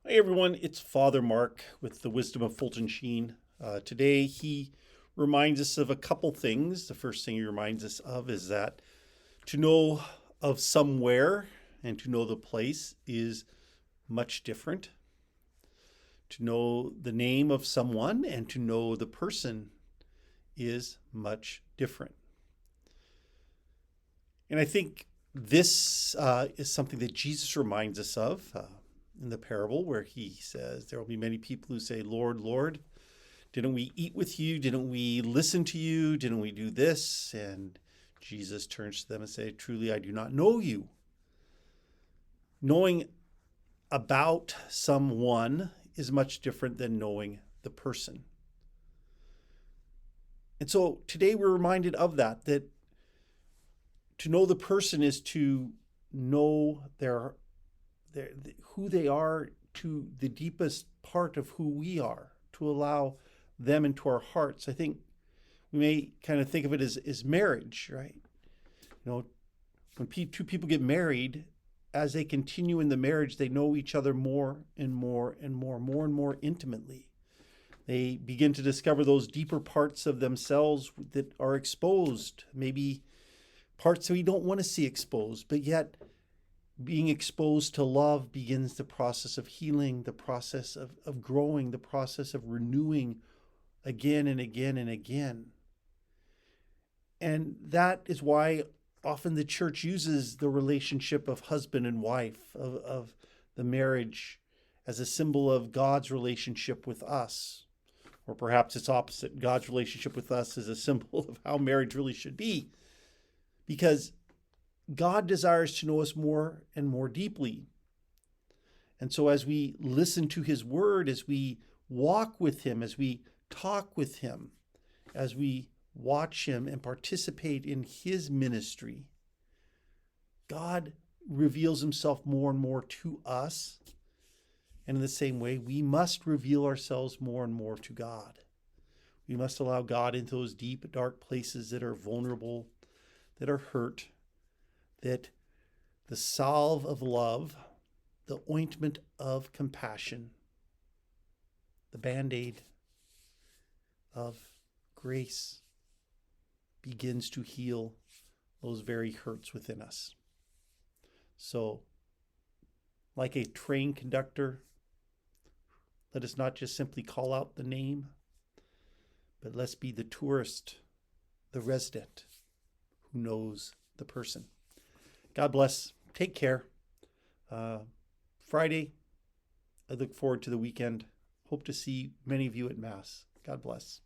Hi everyone, it's Father Mark with the Wisdom of Fulton Sheen. Today he reminds us of a couple things. The first thing he reminds us of is that to know of somewhere and to know the place is much different. To know the name of someone and to know the person is much different. And I think this is something that Jesus reminds us of in the parable where he says, there will be many people who say, Lord, Lord, didn't we eat with you? Didn't we listen to you? Didn't we do this? And Jesus turns to them and says, truly, I do not know you. Knowing about someone is much different than knowing the person. And so today we're reminded of that to know the person is to know who they are to the deepest part of who we are, to allow them into our hearts. I think we may kind of think of it as marriage, right? You know, when two people get married, as they continue in the marriage, they know each other more and more and more intimately. They begin to discover those deeper parts of themselves that are exposed, maybe parts that we don't want to see exposed, but yet being exposed to love begins the process of healing, the process of growing, the process of renewing again and again and again. And that is why often the church uses the relationship of husband and wife, of the marriage, as a symbol of God's relationship with us. Or perhaps it's opposite. God's relationship with us is a symbol of how marriage really should be. Because God desires to know us more and more deeply. And so as we listen to his word, as we walk with him, as we talk with him, as we watch him and participate in his ministry, God reveals himself more and more to us. And in the same way, we must reveal ourselves more and more to God. We must allow God into those deep, dark places that are vulnerable, that are hurt, that the salve of love, the ointment of compassion, the Band-Aid of grace begins to heal those very hurts within us. So, like a train conductor, let us not just simply call out the name, but let's be the tourist, the resident who knows the person. God bless. Take care. Friday, I look forward to the weekend. Hope to see many of you at Mass. God bless.